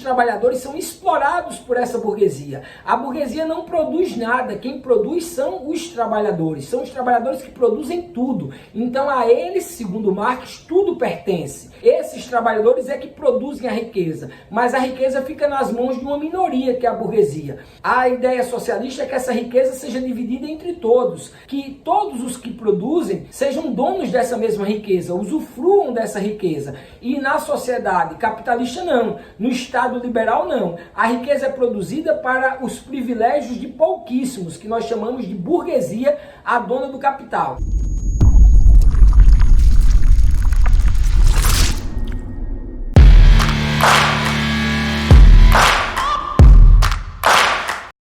trabalhadores são explorados por essa burguesia. A burguesia não produz nada, quem produz são os trabalhadores que produzem tudo. Então a eles, segundo Marx, tudo pertence. Esses trabalhadores é que produzem a riqueza, mas a riqueza fica nas mãos de uma minoria, que é a burguesia. A ideia socialista é que essa riqueza seja dividida entre todos, que todos os que produzem sejam donos dessa mesma riqueza, usufruam dessa riqueza. E na sociedade capitalista não, no Estado liberal não. A riqueza é produzida para os privilégios de pouquíssimos, que nós chamamos de burguesia, a dona do capital.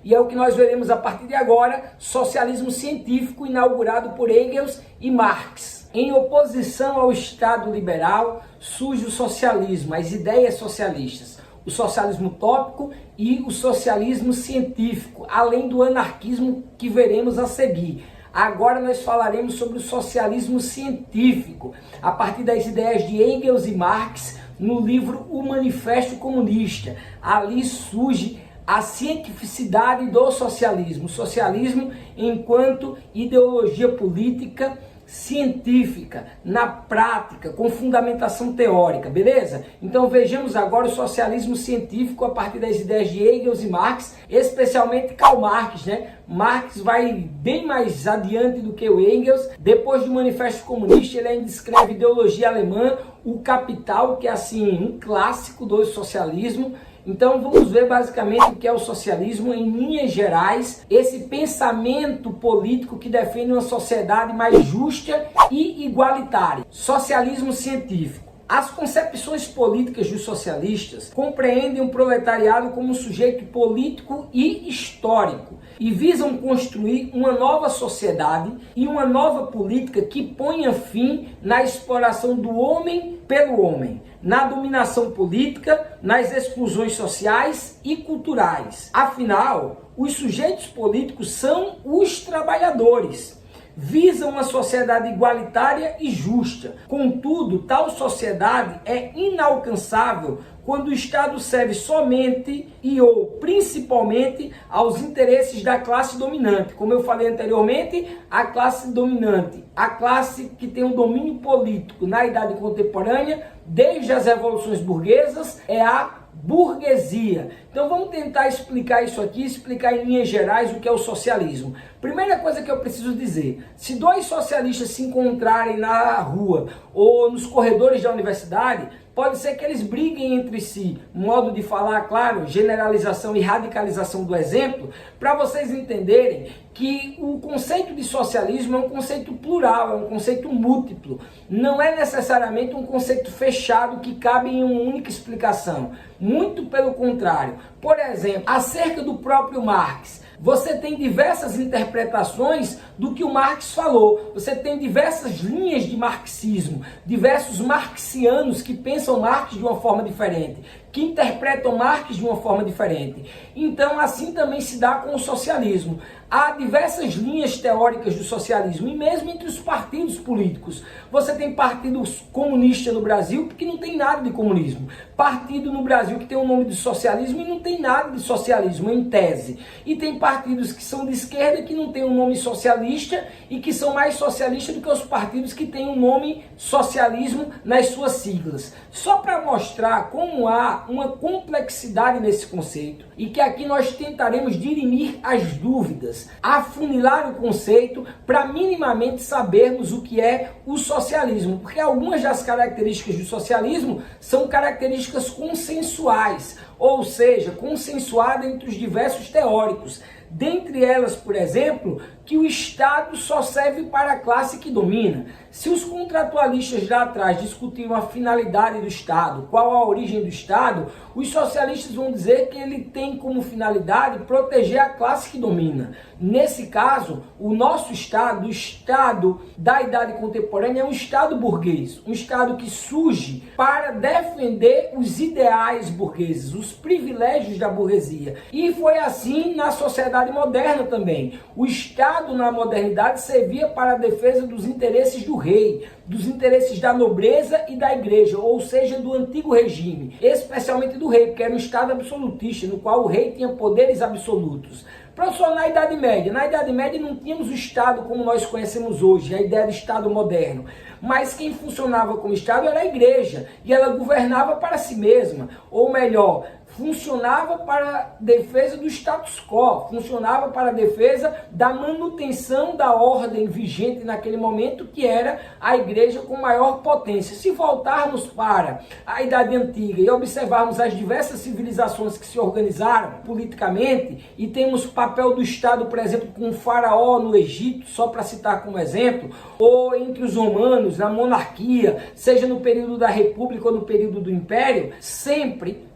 E é o que nós veremos a partir de agora, socialismo científico inaugurado por Engels e Marx. Em oposição ao Estado liberal, surge o socialismo, as ideias socialistas, o socialismo utópico e o socialismo científico, além do anarquismo que veremos a seguir. Agora nós falaremos sobre o socialismo científico, a partir das ideias de Engels e Marx, no livro O Manifesto Comunista. Ali surge a cientificidade do socialismo, o socialismo enquanto ideologia política científica, na prática, com fundamentação teórica, beleza? Então vejamos agora o socialismo científico a partir das ideias de Engels e Marx, especialmente Karl Marx, né? Marx vai bem mais adiante do que o Engels. Depois do Manifesto Comunista, ele ainda escreve Ideologia Alemã, O Capital, que é assim um clássico do socialismo. Então vamos ver basicamente o que é o socialismo em linhas gerais, esse pensamento político que defende uma sociedade mais justa e igualitária. Socialismo científico. As concepções políticas dos socialistas compreendem o proletariado como um sujeito político e histórico e visam construir uma nova sociedade e uma nova política que ponha fim na exploração do homem pelo homem, na dominação política, nas exclusões sociais e culturais. Afinal, os sujeitos políticos são os trabalhadores. Visam uma sociedade igualitária e justa. Contudo, tal sociedade é inalcançável quando o Estado serve somente e ou principalmente aos interesses da classe dominante. Como eu falei anteriormente, a classe dominante, a classe que tem um domínio político na idade contemporânea, desde as revoluções burguesas, é a burguesia. Então vamos tentar explicar isso aqui, explicar em linhas gerais o que é o socialismo. Primeira coisa que eu preciso dizer, se dois socialistas se encontrarem na rua ou nos corredores da universidade, pode ser que eles briguem entre si, modo de falar, claro, generalização e radicalização do exemplo, para vocês entenderem que o conceito de socialismo é um conceito plural, é um conceito múltiplo. Não é necessariamente um conceito fechado que cabe em uma única explicação. Muito pelo contrário. Por exemplo, acerca do próprio Marx, você tem diversas interpretações do que o Marx falou. Você tem diversas linhas de marxismo, diversos marxianos que pensam Marx de uma forma diferente, que interpretam Marx de uma forma diferente. Então, assim também se dá com o socialismo. Há diversas linhas teóricas do socialismo, e mesmo entre os partidos políticos. Você tem partido comunista no Brasil que não tem nada de comunismo. Partido no Brasil que tem o nome de socialismo e não tem nada de socialismo, em tese. E tem partidos que são de esquerda que não tem o nome socialista e que são mais socialistas do que os partidos que têm o nome socialismo nas suas siglas. Só para mostrar como há uma complexidade nesse conceito e que aqui nós tentaremos dirimir as dúvidas, afunilar o conceito para minimamente sabermos o que é o socialismo, porque algumas das características do socialismo são características consensuais, ou seja, consensuadas entre os diversos teóricos. Dentre elas, por exemplo, que o Estado só serve para a classe que domina. Se os contratualistas lá atrás discutiam a finalidade do Estado, qual a origem do Estado, os socialistas vão dizer que ele tem como finalidade proteger a classe que domina. Nesse caso, o nosso Estado, o Estado da idade contemporânea, é um Estado burguês, um Estado que surge para defender os ideais burgueses, os privilégios da burguesia. E foi assim na sociedade idade moderna também. O Estado na modernidade servia para a defesa dos interesses do rei, dos interesses da nobreza e da igreja, ou seja, do antigo regime, especialmente do rei, porque era um Estado absolutista, no qual o rei tinha poderes absolutos. Professor, na Idade Média não tínhamos o Estado como nós conhecemos hoje, a ideia de Estado moderno. Mas quem funcionava como Estado era a igreja, e ela governava para si mesma, ou melhor, funcionava para a defesa do status quo, funcionava para a defesa da manutenção da ordem vigente naquele momento, que era a igreja com maior potência. Se voltarmos para a Idade Antiga e observarmos as diversas civilizações que se organizaram politicamente, e temos o papel do Estado, por exemplo, com o faraó no Egito, só para citar como exemplo, ou entre os romanos, na monarquia, seja no período da República ou no período do Império, sempre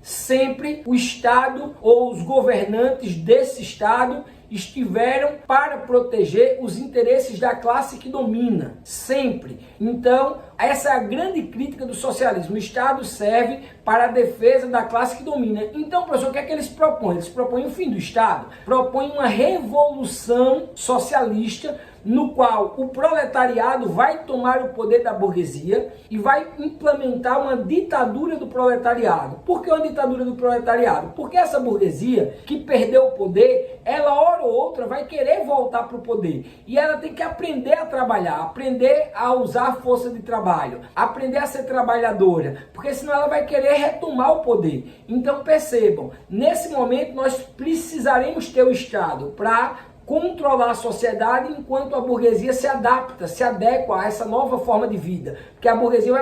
o Estado ou os governantes desse Estado estiveram para proteger os interesses da classe que domina, sempre. Então, essa é a grande crítica do socialismo. O Estado serve para a defesa da classe que domina. Então, professor, o que é que eles propõem? Eles propõem o fim do Estado, propõem uma revolução socialista, no qual o proletariado vai tomar o poder da burguesia e vai implementar uma ditadura do proletariado. Por que uma ditadura do proletariado? Porque essa burguesia que perdeu o poder, ela hora ou outra vai querer voltar para o poder. E ela tem que aprender a trabalhar, aprender a usar a força de trabalho, aprender a ser trabalhadora, porque senão ela vai querer retomar o poder. Então percebam, nesse momento nós precisaremos ter o Estado para controlar a sociedade, enquanto a burguesia se adapta, se adequa a essa nova forma de vida. Porque a burguesia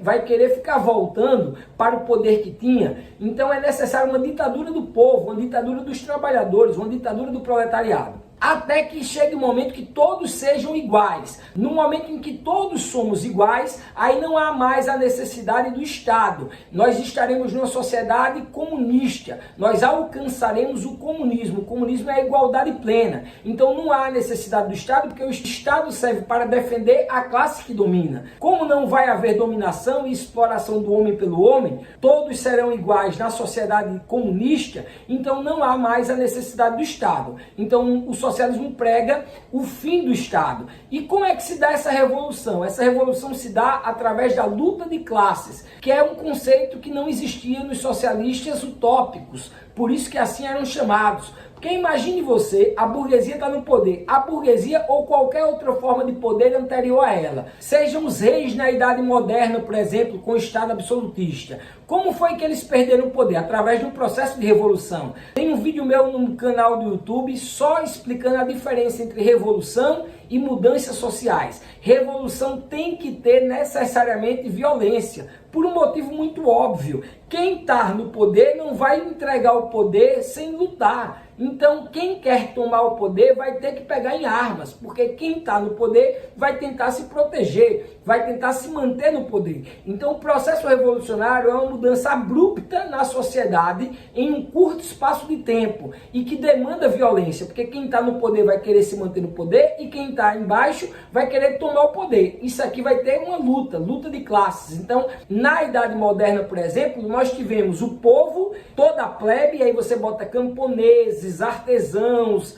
vai querer ficar voltando para o poder que tinha. Então é necessário uma ditadura do povo, uma ditadura dos trabalhadores, uma ditadura do proletariado. Até que chegue o momento que todos sejam iguais. No momento em que todos somos iguais, aí não há mais a necessidade do Estado. Nós estaremos numa sociedade comunista. Nós alcançaremos o comunismo. O comunismo é a igualdade plena. Então não há necessidade do Estado, porque o Estado serve para defender a classe que domina. Como não vai haver dominação e exploração do homem pelo homem, todos serão iguais na sociedade comunista, então não há mais a necessidade do Estado. Então o socialismo prega o fim do Estado. E como é que se dá essa revolução? Essa revolução se dá através da luta de classes, que é um conceito que não existia nos socialistas utópicos, por isso que assim eram chamados. Porque imagine você, a burguesia está no poder, a burguesia ou qualquer outra forma de poder anterior a ela, sejam os reis na Idade Moderna, por exemplo, com o Estado absolutista. Como foi que eles perderam o poder? Através de um processo de revolução. Tem um vídeo meu no canal do YouTube só explicando a diferença entre revolução e mudanças sociais. Revolução tem que ter necessariamente violência, por um motivo muito óbvio. Quem está no poder não vai entregar o poder sem lutar. Então, quem quer tomar o poder vai ter que pegar em armas, porque quem está no poder vai tentar se proteger, vai tentar se manter no poder. Então, o processo revolucionário é uma mudança abrupta na sociedade em um curto espaço de tempo e que demanda violência, porque quem está no poder vai querer se manter no poder e quem está embaixo vai querer tomar o poder. Isso aqui vai ter uma luta de classes. Então, na Idade Moderna, por exemplo, nós tivemos o povo, toda a plebe, e aí você bota camponeses, artesãos,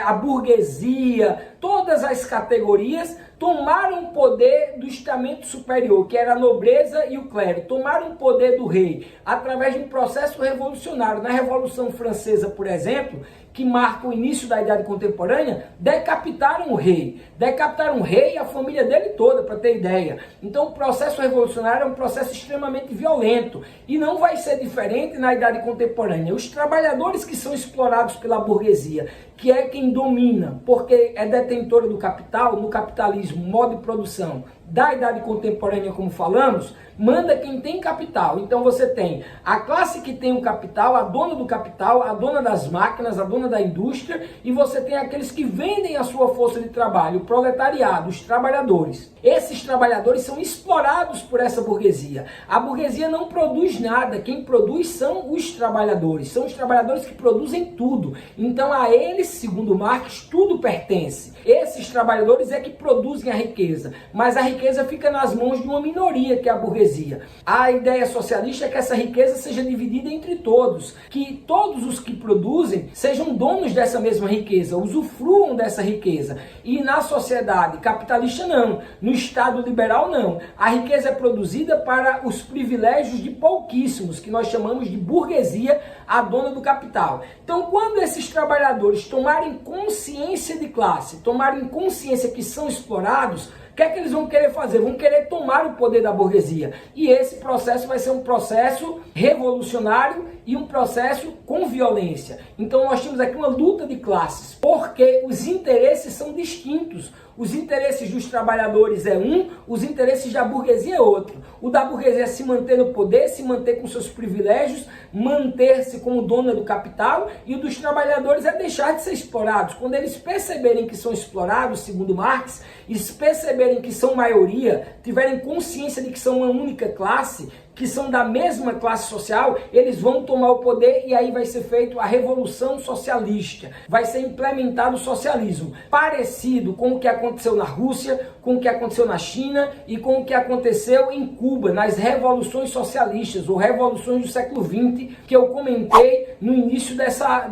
a burguesia, todas as categorias tomaram o poder do estamento superior, que era a nobreza e o clero, tomaram o poder do rei, através de um processo revolucionário. Na Revolução Francesa, por exemplo, que marca o início da Idade Contemporânea, decapitaram o rei e a família dele toda, para ter ideia. Então o processo revolucionário é um processo extremamente violento, e não vai ser diferente na Idade Contemporânea. Os trabalhadores que são explorados pela burguesia, que é quem domina, porque é detentora do capital, no capitalismo, modo de produção da Idade Contemporânea, como falamos, manda quem tem capital. Então você tem a classe que tem o capital, a dona do capital, a dona das máquinas, a dona da indústria, e você tem aqueles que vendem a sua força de trabalho, o proletariado, os trabalhadores. Esses trabalhadores são explorados por essa burguesia. A burguesia não produz nada, quem produz são os trabalhadores que produzem tudo. Então a eles, segundo Marx, tudo pertence. Esses trabalhadores é que produzem a riqueza, mas a riqueza fica nas mãos de uma minoria, que é a burguesia. A ideia socialista é que essa riqueza seja dividida entre todos, que todos os que produzem sejam donos dessa mesma riqueza, usufruam dessa riqueza. E na sociedade capitalista não, no Estado liberal não. A riqueza é produzida para os privilégios de pouquíssimos, que nós chamamos de burguesia, a dona do capital. Então, quando esses trabalhadores tomarem consciência de classe, tomarem consciência que são explorados, o que é que eles vão querer fazer? Vão querer tomar o poder da burguesia. E esse processo vai ser um processo revolucionário e um processo com violência. Então nós temos aqui uma luta de classes, porque os interesses são distintos. Os interesses dos trabalhadores é um, os interesses da burguesia é outro. O da burguesia é se manter no poder, se manter com seus privilégios, manter-se como dona do capital, e o dos trabalhadores é deixar de ser explorados. Quando eles perceberem que são explorados, segundo Marx, e perceberem que são maioria, tiverem consciência de que são uma única classe, que são da mesma classe social, eles vão tomar o poder e aí vai ser feita a revolução socialista. Vai ser implementado o socialismo, parecido com o que aconteceu na Rússia, com o que aconteceu na China e com o que aconteceu em Cuba, nas revoluções socialistas ou revoluções do século XX, que eu comentei no início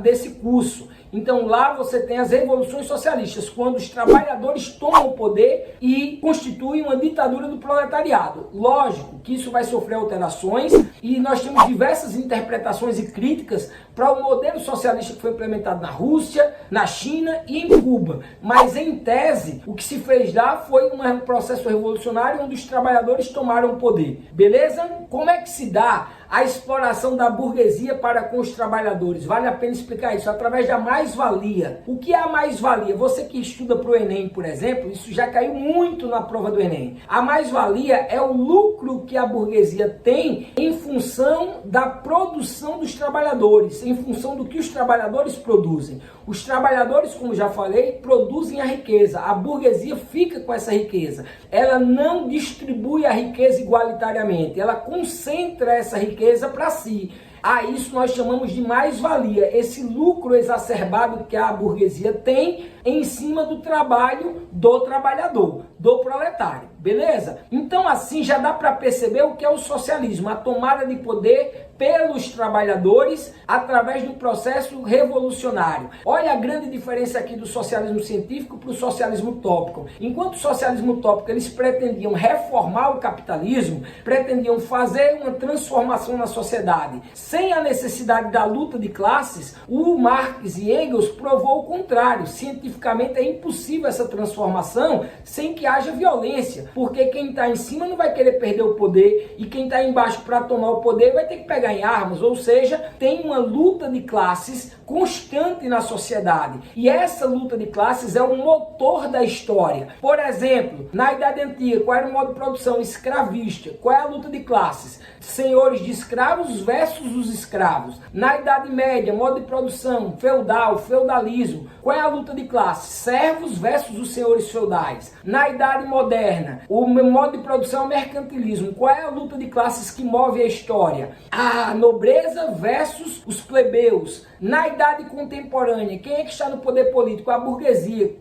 desse curso. Então lá você tem as revoluções socialistas, quando os trabalhadores tomam o poder e constituem uma ditadura do proletariado. Lógico que isso vai sofrer alterações e nós temos diversas interpretações e críticas para o modelo socialista que foi implementado na Rússia, na China e em Cuba. Mas em tese, o que se fez lá foi um processo revolucionário onde os trabalhadores tomaram o poder. Beleza? Como é que se dá a exploração da burguesia para com os trabalhadores? Vale a pena explicar isso através da mais-valia. O que é a mais-valia? Você que estuda para o Enem, por exemplo, isso já caiu muito na prova do Enem. A mais-valia é o lucro que a burguesia tem em função da produção dos trabalhadores, em função do que os trabalhadores produzem. Os trabalhadores, como já falei, produzem a riqueza. A burguesia fica com essa riqueza. Ela não distribui a riqueza igualitariamente. Ela concentra essa riqueza para si. A isso nós chamamos de mais-valia, esse lucro exacerbado que a burguesia tem em cima do trabalho do trabalhador, do proletário, beleza? Então assim já dá para perceber o que é o socialismo, a tomada de poder pelos trabalhadores através do processo revolucionário. Olha a grande diferença aqui do socialismo científico para o socialismo utópico. Enquanto o socialismo utópico eles pretendiam reformar o capitalismo, pretendiam fazer uma transformação na sociedade sem a necessidade da luta de classes, o Marx e Engels provou o contrário. Cientificamente é impossível essa transformação sem que haja violência, porque quem está em cima não vai querer perder o poder e quem está embaixo para tomar o poder vai ter que pegar em armas, ou seja, tem uma luta de classes constante na sociedade. E essa luta de classes é o motor da história. Por exemplo, na Idade Antiga, qual era o modo de produção? Escravista. Qual é a luta de classes? Senhores de escravos versus os escravos. Na Idade Média, modo de produção feudal, feudalismo. Qual é a luta de classes? Servos versus os senhores feudais. Na Idade Moderna, o modo de produção é o mercantilismo. Qual é a luta de classes que move a história? A nobreza versus os plebeus. Na Idade Contemporânea, quem é que está no poder político? A burguesia.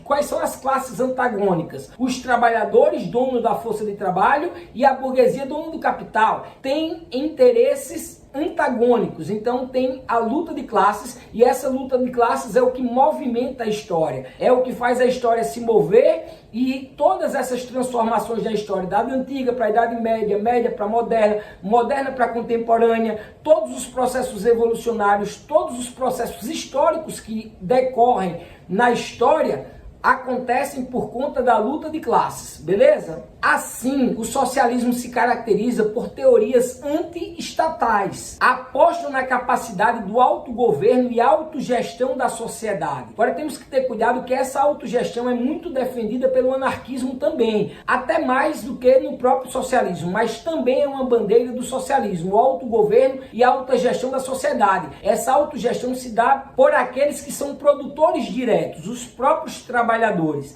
Quais são as classes antagônicas? Os trabalhadores, donos da força de trabalho, e a burguesia, dono do capital. Tem interesses antagônicos, então tem a luta de classes, e essa luta de classes é o que movimenta a história, é o que faz a história se mover, e todas essas transformações da história, da Idade Antiga para a Idade Média, média para a moderna, moderna para a contemporânea, todos os processos evolucionários, todos os processos históricos que decorrem na história, acontecem por conta da luta de classes, beleza? Assim, o socialismo se caracteriza por teorias anti-estatais, apostam na capacidade do autogoverno e autogestão da sociedade. Agora temos que ter cuidado que essa autogestão é muito defendida pelo anarquismo também, até mais do que no próprio socialismo, mas também é uma bandeira do socialismo, o autogoverno e a autogestão da sociedade. Essa autogestão se dá por aqueles que são produtores diretos, os próprios trabalhadores,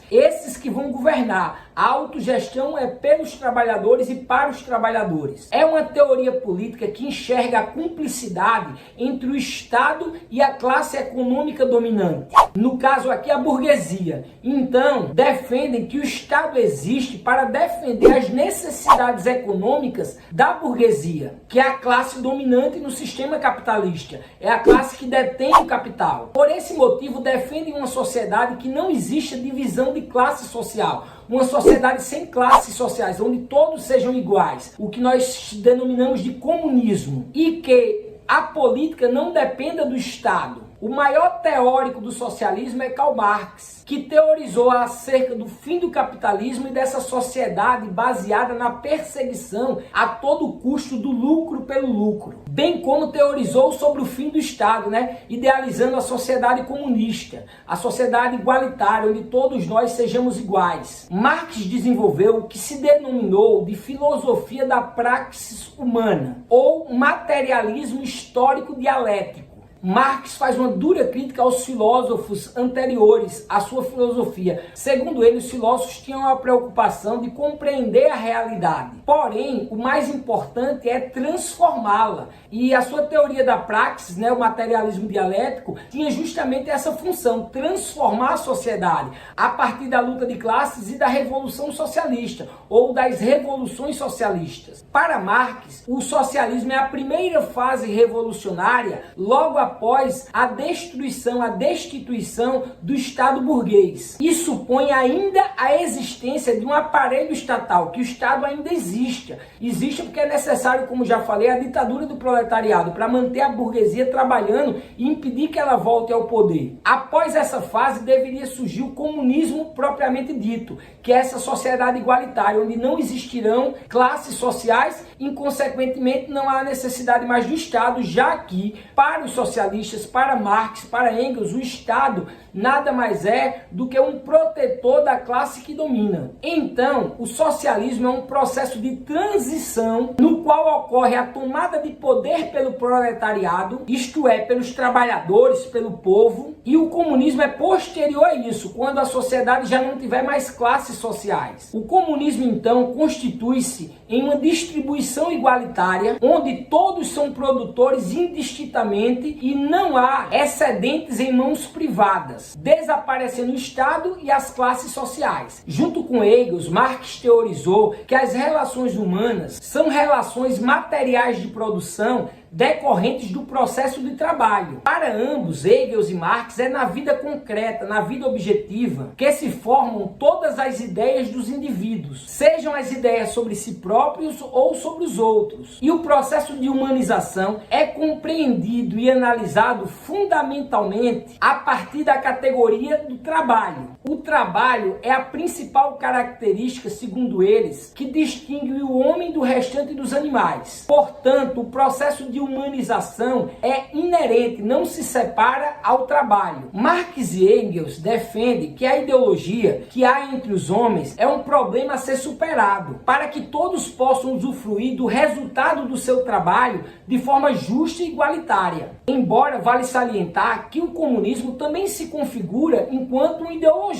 esses que vão governar. A autogestão é pelos trabalhadores e para os trabalhadores. É uma teoria política que enxerga a cumplicidade entre o Estado e a classe econômica dominante. No caso aqui, a burguesia. Então, defendem que o Estado existe para defender as necessidades econômicas da burguesia, que é a classe dominante no sistema capitalista. É a classe que detém o capital. Por esse motivo, defendem uma sociedade que não exista divisão de classe social. Uma sociedade sem classes sociais, onde todos sejam iguais. O que nós denominamos de comunismo. E que a política não dependa do Estado. O maior teórico do socialismo é Karl Marx, que teorizou acerca do fim do capitalismo e dessa sociedade baseada na perseguição a todo custo do lucro pelo lucro. Bem como teorizou sobre o fim do Estado, idealizando a sociedade comunista, a sociedade igualitária, onde todos nós sejamos iguais. Marx desenvolveu o que se denominou de filosofia da praxis humana, ou materialismo histórico dialético. Marx faz uma dura crítica aos filósofos anteriores à sua filosofia. Segundo ele, os filósofos tinham a preocupação de compreender a realidade. Porém, o mais importante é transformá-la. E a sua teoria da praxis, o materialismo dialético, tinha justamente essa função, transformar a sociedade a partir da luta de classes e da Revolução Socialista, ou das revoluções socialistas. Para Marx, o socialismo é a primeira fase revolucionária, logo após a destruição, a destituição do Estado burguês. E supõe ainda a existência de um aparelho estatal, que o Estado ainda exista. Existe porque é necessário, como já falei, a ditadura do proletariado, para manter a burguesia trabalhando e impedir que ela volte ao poder. Após essa fase, deveria surgir o comunismo propriamente dito, que é essa sociedade igualitária, onde não existirão classes sociais e, inconsequentemente, não há necessidade mais do Estado, já que, para os socialistas, para Marx, para Engels, o Estado nada mais é do que um protetor da classe que domina. Então, o socialismo é um processo de transição no qual ocorre a tomada de poder pelo proletariado, isto é, pelos trabalhadores, pelo povo, e o comunismo é posterior a isso, quando a sociedade já não tiver mais classes sociais. O comunismo, então, constitui-se em uma distribuição igualitária, onde todos são produtores indistintamente e não há excedentes em mãos privadas, desaparecendo o Estado e as classes sociais. Junto com Engels, Marx teorizou que as relações humanas são relações materiais de produção decorrentes do processo de trabalho. Para ambos, Engels e Marx, é na vida concreta, na vida objetiva, que se formam todas as ideias dos indivíduos, sejam as ideias sobre si próprios ou sobre os outros. E o processo de humanização é compreendido e analisado fundamentalmente a partir da categoria do trabalho. O trabalho é a principal característica, segundo eles, que distingue o homem do restante dos animais. Portanto, o processo de humanização é inerente, não se separa ao trabalho. Marx e Engels defendem que a ideologia que há entre os homens é um problema a ser superado, para que todos possam usufruir do resultado do seu trabalho de forma justa e igualitária. Embora vale salientar que o comunismo também se configura enquanto uma ideologia.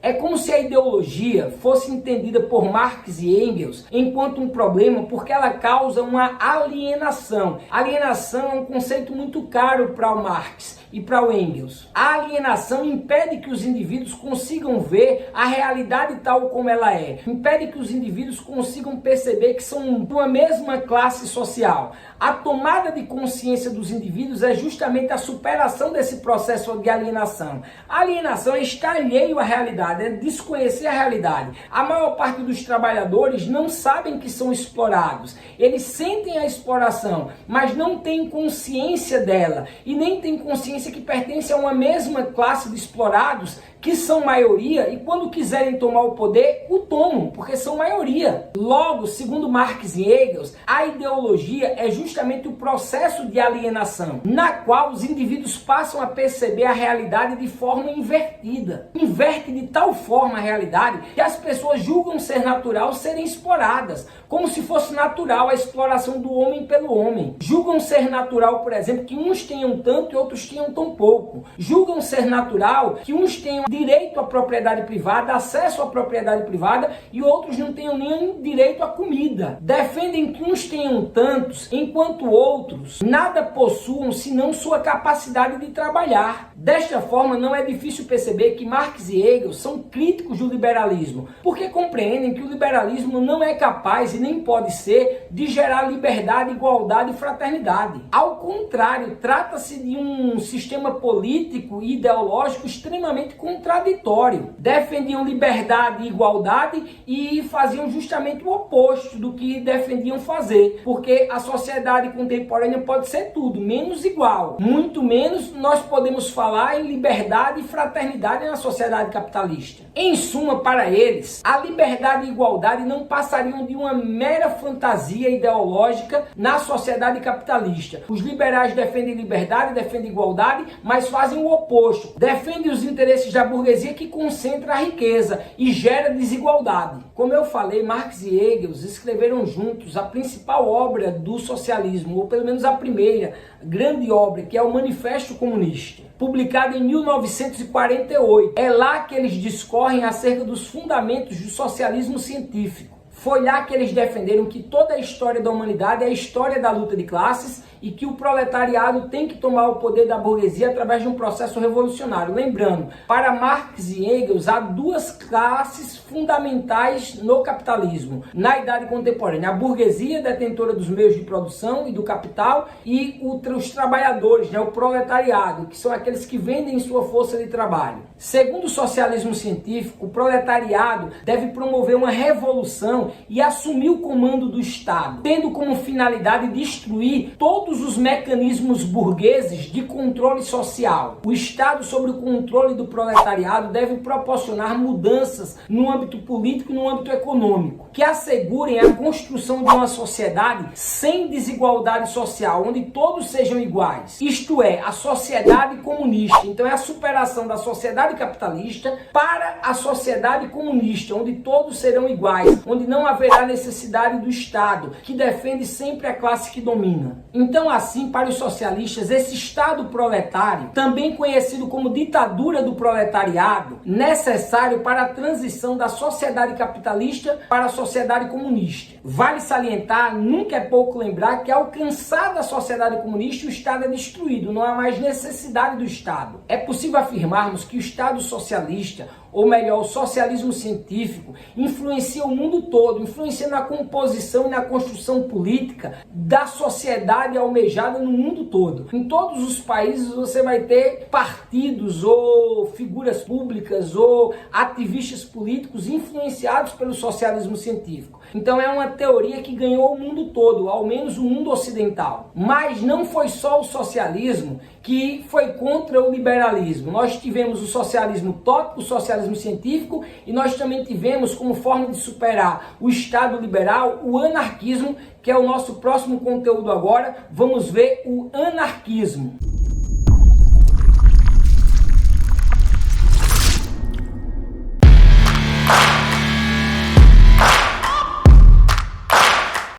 É como se a ideologia fosse entendida por Marx e Engels enquanto um problema, porque ela causa uma alienação. Alienação é um conceito muito caro para o Marx e para o Engels. A alienação impede que os indivíduos consigam ver a realidade tal como ela é. Impede que os indivíduos consigam perceber que são de uma mesma classe social. A tomada de consciência dos indivíduos é justamente a superação desse processo de alienação. A alienação é estar alheio à realidade, é desconhecer a realidade. A maior parte dos trabalhadores não sabem que são explorados. Eles sentem a exploração, mas não têm consciência dela e nem têm consciência que pertence a uma mesma classe de explorados que são maioria, e quando quiserem tomar o poder, o tomam, porque são maioria. Logo, segundo Marx e Engels, a ideologia é justamente o processo de alienação, na qual os indivíduos passam a perceber a realidade de forma invertida. Inverte de tal forma a realidade que as pessoas julgam ser natural serem exploradas, como se fosse natural a exploração do homem pelo homem. Julgam ser natural, por exemplo, que uns tenham tanto e outros tenham questionam tão pouco. Julgam ser natural que uns tenham direito à propriedade privada, acesso à propriedade privada, e outros não tenham nem direito à comida. Defendem que uns tenham tantos, enquanto outros nada possuam senão sua capacidade de trabalhar. Desta forma, não é difícil perceber que Marx e Engels são críticos do liberalismo, porque compreendem que o liberalismo não é capaz e nem pode ser de gerar liberdade, igualdade e fraternidade. Ao contrário, trata-se de um sistema político e ideológico extremamente contraditório. Defendiam liberdade e igualdade e faziam justamente o oposto do que defendiam fazer, porque a sociedade contemporânea pode ser tudo, menos igual. Muito menos nós podemos falar em liberdade e fraternidade na sociedade capitalista. Em suma, para eles, a liberdade e igualdade não passariam de uma mera fantasia ideológica na sociedade capitalista. Os liberais defendem liberdade, defendem igualdade, mas fazem o oposto. Defendem os interesses da burguesia que concentra a riqueza e gera desigualdade. Como eu falei, Marx e Engels escreveram juntos a principal obra do socialismo, ou pelo menos a primeira grande obra, que é o Manifesto Comunista, publicado em 1948. É lá que eles discorrem acerca dos fundamentos do socialismo científico. Foi lá que eles defenderam que toda a história da humanidade é a história da luta de classes e que o proletariado tem que tomar o poder da burguesia através de um processo revolucionário. Lembrando, para Marx e Engels, há duas classes fundamentais no capitalismo, na idade contemporânea: a burguesia, detentora dos meios de produção e do capital, e os trabalhadores, o proletariado, que são aqueles que vendem sua força de trabalho. Segundo o socialismo científico, o proletariado deve promover uma revolução e assumir o comando do Estado, tendo como finalidade destruir todos os mecanismos burgueses de controle social. O Estado, sob o controle do proletariado, deve proporcionar mudanças no âmbito político e no âmbito econômico, que assegurem a construção de uma sociedade sem desigualdade social, onde todos sejam iguais. Isto é, a sociedade comunista. Então é a superação da sociedade capitalista para a sociedade comunista, onde todos serão iguais, onde não haverá necessidade do Estado, que defende sempre a classe que domina. Então, assim, para os socialistas, esse Estado proletário, também conhecido como ditadura do proletariado, necessário para a transição da sociedade capitalista para a sociedade comunista. Vale salientar, nunca é pouco lembrar, que alcançada a sociedade comunista, o Estado é destruído, não há mais necessidade do Estado. É possível afirmarmos que o Estado socialista, ou melhor, o socialismo científico, influencia o mundo todo, influencia na composição e na construção política da sociedade almejada no mundo todo. Em todos os países você vai ter partidos ou figuras públicas ou ativistas políticos influenciados pelo socialismo científico. Então é uma teoria que ganhou o mundo todo, ao menos o mundo ocidental. Mas não foi só o socialismo que foi contra o liberalismo. Nós tivemos o socialismo utópico, o socialismo científico, e nós também tivemos, como forma de superar o Estado liberal, o anarquismo, que é o nosso próximo conteúdo agora. Vamos ver o anarquismo.